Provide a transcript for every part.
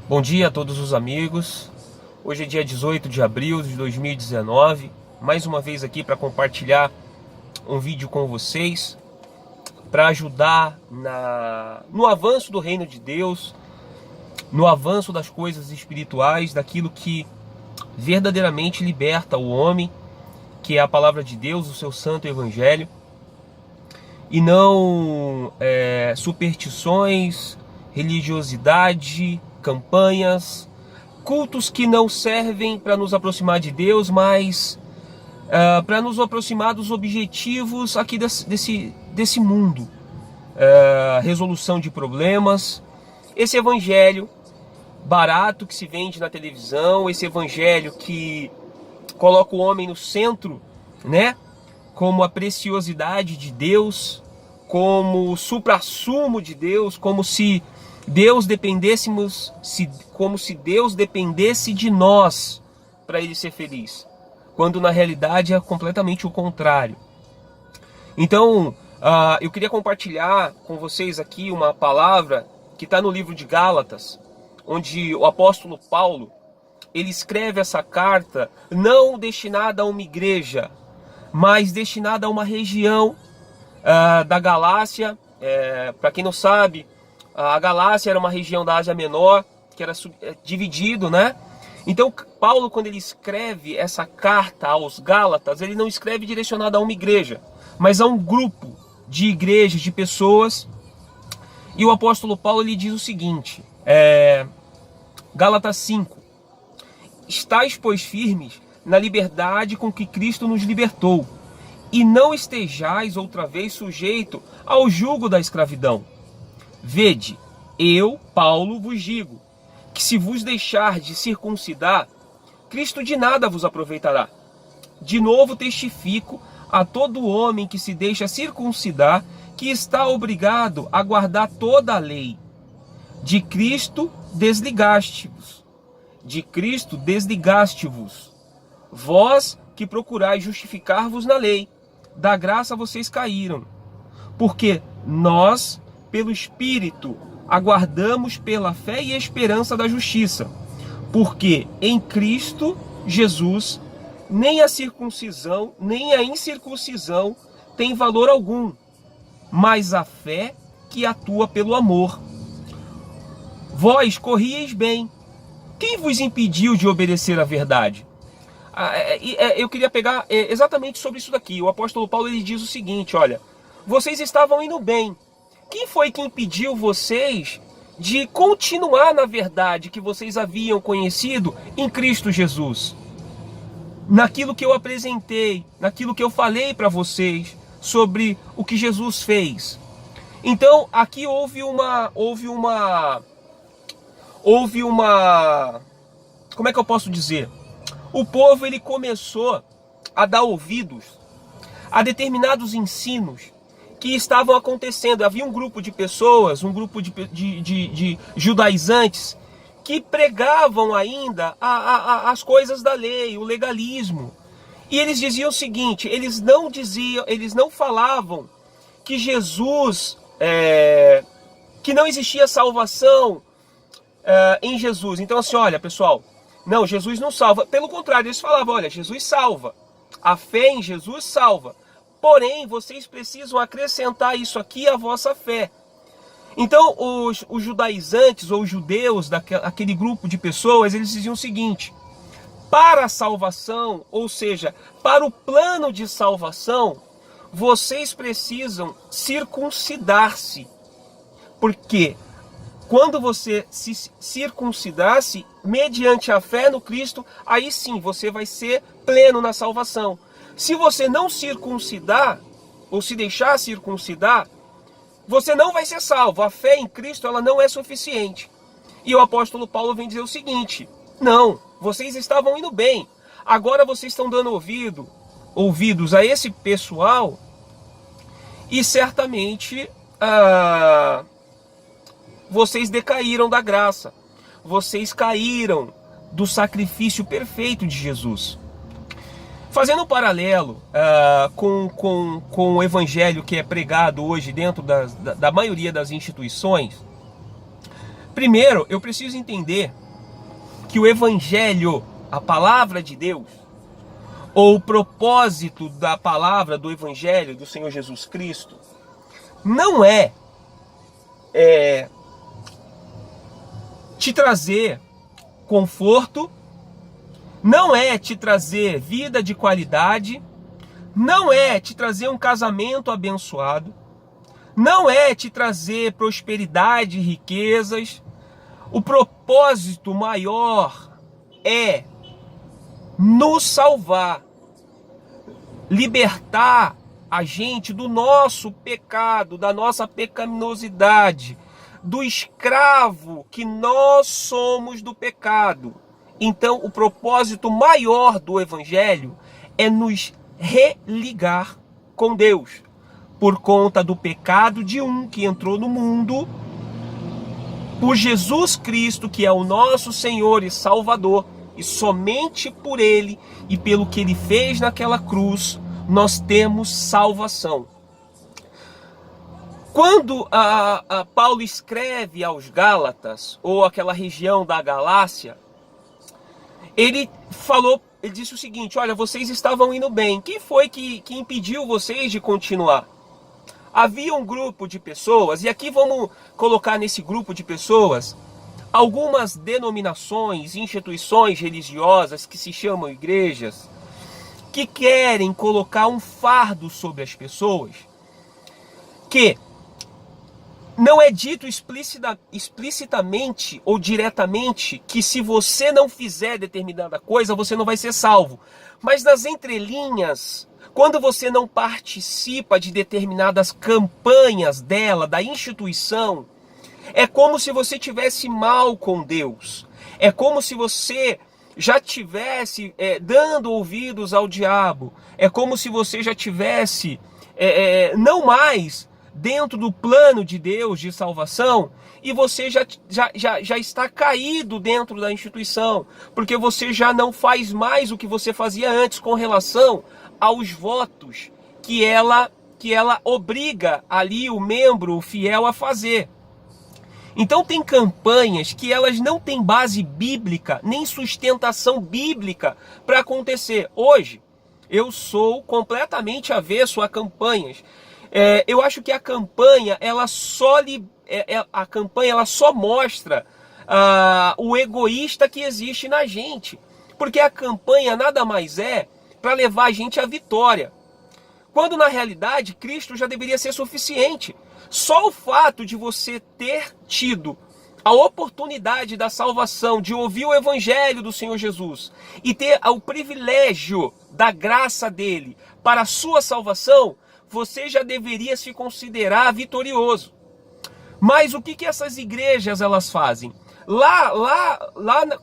Bom dia a todos os amigos. Hoje é dia 18 de abril de 2019. Mais uma vez aqui para compartilhar um vídeo com vocês, para ajudar no avanço do reino de Deus, no avanço das coisas espirituais, daquilo que verdadeiramente liberta o homem, que é a palavra de Deus, o seu santo evangelho, e não superstições, religiosidade, campanhas, cultos que não servem para nos aproximar de Deus, mas para nos aproximar dos objetivos aqui desse mundo. Resolução de problemas, esse evangelho barato que se vende na televisão, esse evangelho que coloca o homem no centro, né? Como a preciosidade de Deus, como o suprassumo de Deus, como se Deus como se Deus dependesse de nós para ele ser feliz, quando na realidade é completamente o contrário. Então, eu queria compartilhar com vocês aqui uma palavra que está no livro de Gálatas, onde o apóstolo Paulo, ele escreve essa carta não destinada a uma igreja, mas destinada a uma região da Galácia. Para quem não sabe, a Galácia era uma região da Ásia Menor, que era dividido, né? Então, Paulo, quando ele escreve essa carta aos Gálatas, ele não escreve direcionado a uma igreja, mas a um grupo de igrejas, de pessoas. E o apóstolo Paulo, ele diz o seguinte, Gálatas 5: estais, pois, firmes na liberdade com que Cristo nos libertou, e não estejais outra vez sujeito ao jugo da escravidão. Vede, eu, Paulo, vos digo, que se vos deixar de circuncidar, Cristo de nada vos aproveitará. De novo testifico a todo homem que se deixa circuncidar, que está obrigado a guardar toda a lei. De Cristo desligaste-vos. De Cristo desligaste-vos. Vós que procurais justificar-vos na lei, da graça vocês caíram. Porque nós, pelo Espírito, aguardamos pela fé e esperança da justiça. Porque em Cristo Jesus, nem a circuncisão, nem a incircuncisão tem valor algum, mas a fé que atua pelo amor. Vós corrieis bem. Quem vos impediu de obedecer à verdade? Eu queria pegar exatamente sobre isso daqui. O apóstolo Paulo, ele diz o seguinte, olha, vocês estavam indo bem. Quem foi que impediu vocês de continuar na verdade que vocês haviam conhecido em Cristo Jesus? Naquilo que eu apresentei, naquilo que eu falei para vocês sobre o que Jesus fez. Então, aqui houve uma, como é que eu posso dizer? O povo, ele começou a dar ouvidos a determinados ensinos que estavam acontecendo. Havia um grupo de pessoas, um grupo de judaizantes que pregavam ainda as coisas da lei, o legalismo. E eles diziam o seguinte, eles não falavam que Jesus, que não existia salvação em Jesus. Então assim, olha pessoal, não, Jesus não salva. Pelo contrário, eles falavam, olha, Jesus salva. A fé em Jesus salva. Porém, vocês precisam acrescentar isso aqui à vossa fé. Então, os judaizantes ou os judeus, daquele grupo de pessoas, eles diziam o seguinte, para a salvação, ou seja, para o plano de salvação, vocês precisam circuncidar-se. Porque quando você se circuncidar-se, mediante a fé no Cristo, aí sim você vai ser pleno na salvação. Se você não circuncidar, ou se deixar circuncidar, você não vai ser salvo. A fé em Cristo, ela não é suficiente. E o apóstolo Paulo vem dizer o seguinte, não, vocês estavam indo bem, agora vocês estão dando ouvidos a esse pessoal, e certamente vocês decaíram da graça, vocês caíram do sacrifício perfeito de Jesus. Fazendo um paralelo com o evangelho que é pregado hoje dentro da maioria das instituições, Primeiro, eu preciso entender que o Evangelho, a palavra de Deus, ou o propósito da palavra do Evangelho do Senhor Jesus Cristo, não é te trazer conforto, não é te trazer vida de qualidade, não é te trazer um casamento abençoado, não é te trazer prosperidade e riquezas. O propósito maior é nos salvar, libertar a gente do nosso pecado, da nossa pecaminosidade, do escravo que nós somos do pecado. Então, o propósito maior do Evangelho é nos religar com Deus, por conta do pecado de um que entrou no mundo, por Jesus Cristo, que é o nosso Senhor e Salvador, e somente por Ele e pelo que Ele fez naquela cruz, nós temos salvação. Quando Paulo escreve aos Gálatas, ou aquela região da Galácia, ele disse o seguinte: olha, vocês estavam indo bem, quem foi que impediu vocês de continuar? Havia um grupo de pessoas, e aqui vamos colocar nesse grupo de pessoas algumas denominações, instituições religiosas que se chamam igrejas, que querem colocar um fardo sobre as pessoas, que não é dito explicitamente ou diretamente que se você não fizer determinada coisa, você não vai ser salvo. Mas nas entrelinhas, quando você não participa de determinadas campanhas dela, da instituição, é como se você tivesse mal com Deus. É como se você já tivesse dando ouvidos ao diabo. É como se você já tivesse não mais dentro do plano de Deus de salvação, e você já está caído dentro da instituição, porque você já não faz mais o que você fazia antes com relação aos votos que ela obriga ali o membro, o fiel, a fazer. Então tem campanhas que elas não têm base bíblica, nem sustentação bíblica para acontecer. Hoje, eu sou completamente avesso a campanhas. Eu acho que a campanha ela só mostra o egoísta que existe na gente, porque a campanha nada mais é para levar a gente à vitória, quando na realidade Cristo já deveria ser suficiente. Só o fato de você ter tido a oportunidade da salvação, de ouvir o Evangelho do Senhor Jesus e ter o privilégio da graça dele para a sua salvação, você já deveria se considerar vitorioso. Mas o que essas igrejas elas fazem? Lá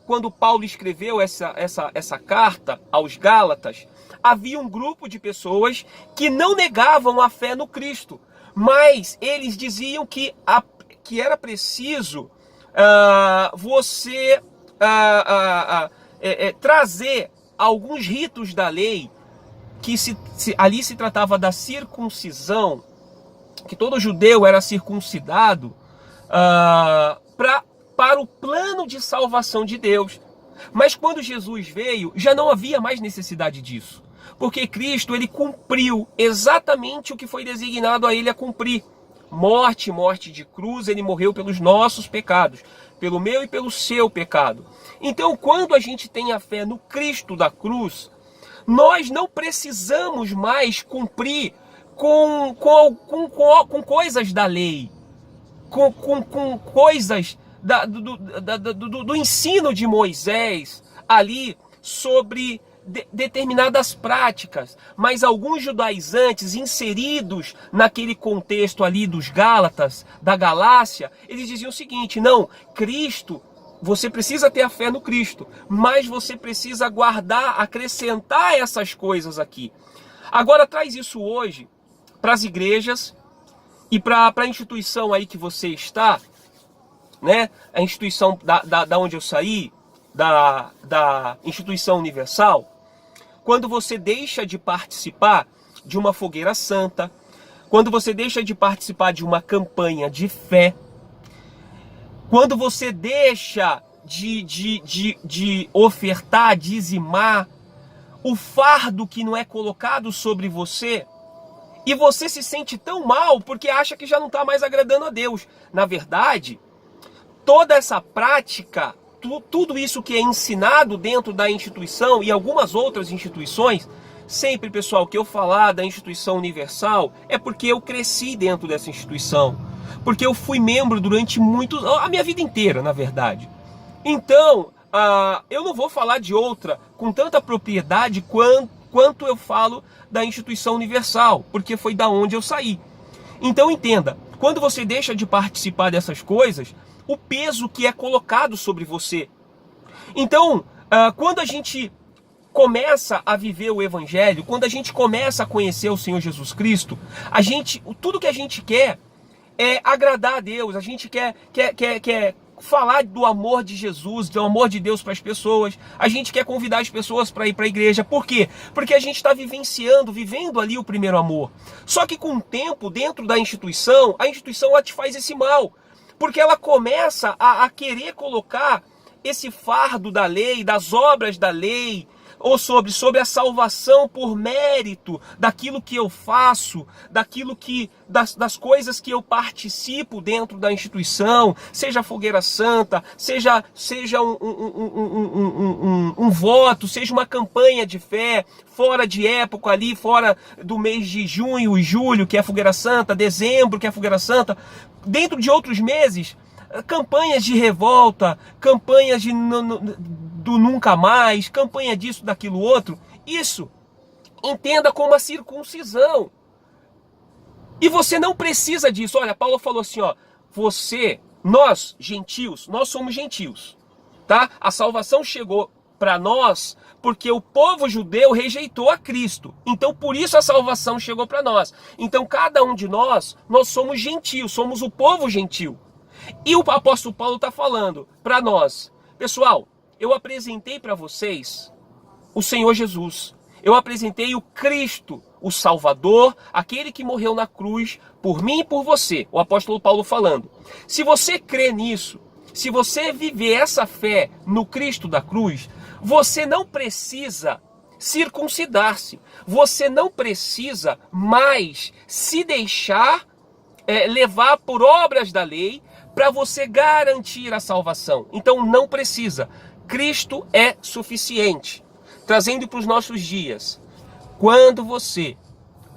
quando Paulo escreveu essa carta aos Gálatas, havia um grupo de pessoas que não negavam a fé no Cristo, mas eles diziam que era preciso você trazer alguns ritos da lei, que ali se tratava da circuncisão, que todo judeu era circuncidado para o plano de salvação de Deus. Mas quando Jesus veio, já não havia mais necessidade disso, porque Cristo ele cumpriu exatamente o que foi designado a ele a cumprir. Morte de cruz, ele morreu pelos nossos pecados, pelo meu e pelo seu pecado. Então, quando a gente tem a fé no Cristo da cruz, nós não precisamos mais cumprir com coisas da lei, com coisas do ensino de Moisés ali sobre determinadas práticas. Mas alguns judaizantes inseridos naquele contexto ali dos Gálatas, da Galácia, eles diziam o seguinte: não, Cristo, você precisa ter a fé no Cristo, mas você precisa guardar, acrescentar essas coisas aqui. Agora traz isso hoje para as igrejas e para a instituição aí que você está, né? A instituição da onde eu saí, da instituição universal. Quando você deixa de participar de uma fogueira santa, quando você deixa de participar de uma campanha de fé, quando você deixa de ofertar, dizimar, o fardo que não é colocado sobre você, e você se sente tão mal porque acha que já não está mais agradando a Deus. Na verdade, toda essa prática, tudo isso que é ensinado dentro da instituição e algumas outras instituições, sempre, pessoal, que eu falar da instituição universal, é porque eu cresci dentro dessa instituição. Porque eu fui membro durante a minha vida inteira, na verdade. Então, eu não vou falar de outra com tanta propriedade quanto eu falo da instituição universal, porque foi da onde eu saí. Então entenda, quando você deixa de participar dessas coisas, o peso que é colocado sobre você. Então, quando a gente começa a viver o Evangelho, quando a gente começa a conhecer o Senhor Jesus Cristo, tudo que a gente quer é agradar a Deus, a gente quer falar do amor de Jesus, do amor de Deus para as pessoas, a gente quer convidar as pessoas para ir para a igreja. Por quê? Porque a gente está vivendo ali o primeiro amor. Só que com o tempo, dentro da instituição, a instituição ela te faz esse mal, porque ela começa a querer colocar esse fardo da lei, das obras da lei, ou sobre a salvação por mérito daquilo que eu faço, das coisas que eu participo dentro da instituição, seja a Fogueira Santa, seja um voto, seja uma campanha de fé, fora de época ali, fora do mês de junho e julho, que é a Fogueira Santa, dezembro, que é a Fogueira Santa, dentro de outros meses, campanhas de revolta, campanhas do nunca mais, campanha disso, daquilo outro. Isso, entenda como a circuncisão. E você não precisa disso. Olha, Paulo falou assim, ó, nós, gentios, nós somos gentios, tá? A salvação chegou para nós porque o povo judeu rejeitou a Cristo. Então, por isso a salvação chegou para nós. Então, cada um de nós somos gentios, somos o povo gentil. E o apóstolo Paulo está falando para nós, pessoal, eu apresentei para vocês o Senhor Jesus, eu apresentei o Cristo, o Salvador, aquele que morreu na cruz por mim e por você, o apóstolo Paulo falando. Se você crê nisso, se você viver essa fé no Cristo da cruz, você não precisa circuncidar-se, você não precisa mais se deixar levar por obras da lei, para você garantir a salvação. Então não precisa. Cristo é suficiente. Trazendo para os nossos dias, quando você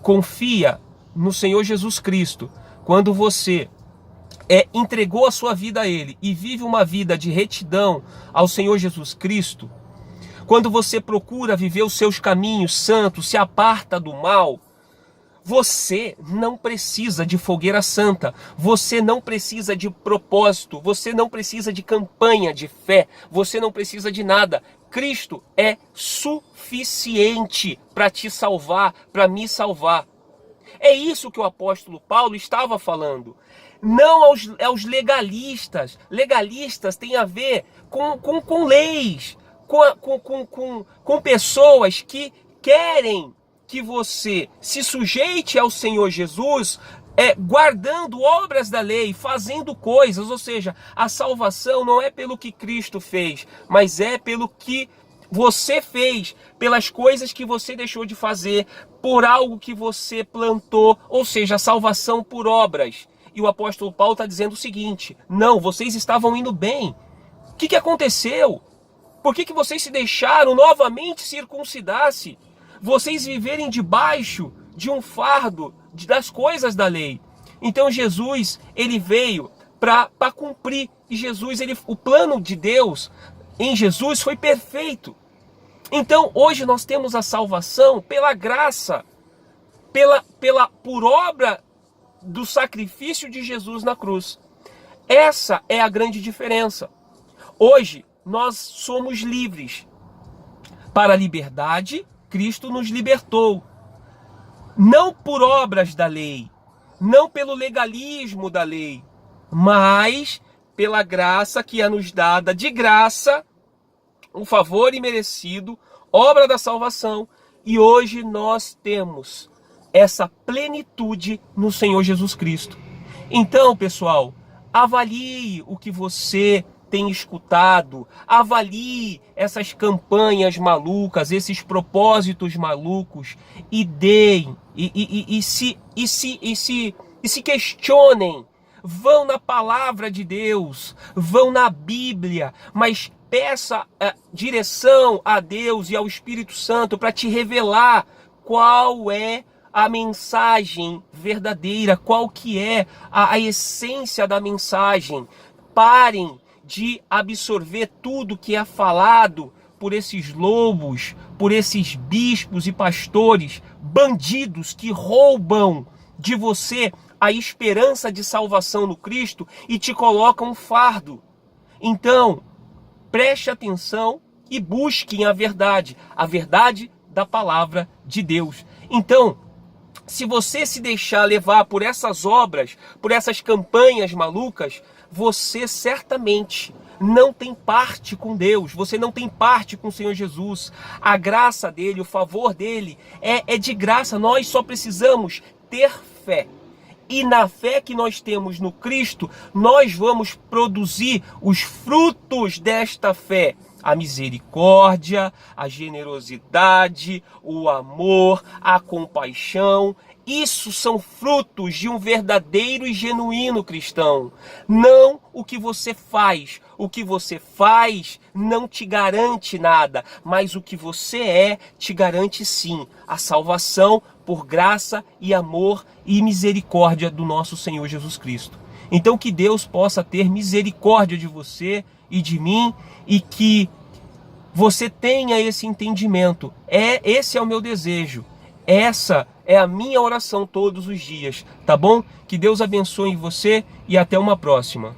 confia no Senhor Jesus Cristo, quando você entregou a sua vida a Ele e vive uma vida de retidão ao Senhor Jesus Cristo, quando você procura viver os seus caminhos santos, se aparta do mal, você não precisa de fogueira santa, você não precisa de propósito, você não precisa de campanha de fé, você não precisa de nada. Cristo é suficiente para te salvar, para me salvar. É isso que o apóstolo Paulo estava falando. Não aos legalistas. Legalistas tem a ver com leis, com pessoas que querem que você se sujeite ao Senhor Jesus, guardando obras da lei, fazendo coisas, ou seja, a salvação não é pelo que Cristo fez, mas é pelo que você fez, pelas coisas que você deixou de fazer, por algo que você plantou, ou seja, a salvação por obras. E o apóstolo Paulo está dizendo o seguinte, não, vocês estavam indo bem, o que aconteceu? Por que vocês se deixaram novamente circuncidar-se? Vocês viverem debaixo de um fardo das coisas da lei. Então Jesus, ele veio para cumprir. E Jesus, o plano de Deus em Jesus foi perfeito. Então hoje nós temos a salvação pela graça, por obra do sacrifício de Jesus na cruz. Essa é a grande diferença. Hoje nós somos livres. Para a liberdade, Cristo nos libertou, não por obras da lei, não pelo legalismo da lei, mas pela graça que é nos dada de graça, um favor imerecido, obra da salvação, e hoje nós temos essa plenitude no Senhor Jesus Cristo. Então, pessoal, avalie o que você tem escutado, avalie essas campanhas malucas, esses propósitos malucos e deem, e se questionem. Vão na palavra de Deus, vão na Bíblia, mas peça direção a Deus e ao Espírito Santo para te revelar qual é a mensagem verdadeira, qual que é a essência da mensagem. Parem de absorver tudo que é falado por esses lobos, por esses bispos e pastores, bandidos que roubam de você a esperança de salvação no Cristo e te colocam um fardo. Então, preste atenção e busquem a verdade da palavra de Deus. Então, se você se deixar levar por essas obras, por essas campanhas malucas, você certamente não tem parte com Deus, você não tem parte com o Senhor Jesus. A graça dele, o favor dele é de graça. Nós só precisamos ter fé. E na fé que nós temos no Cristo, nós vamos produzir os frutos desta fé. A misericórdia, a generosidade, o amor, a compaixão. Isso são frutos de um verdadeiro e genuíno cristão. Não o que você faz. O que você faz não te garante nada, mas o que você te garante sim a salvação por graça e amor e misericórdia do nosso Senhor Jesus Cristo. Então que Deus possa ter misericórdia de você e de mim e que você tenha esse entendimento. Esse é o meu desejo. Essa é a minha oração todos os dias, tá bom? Que Deus abençoe você e até uma próxima.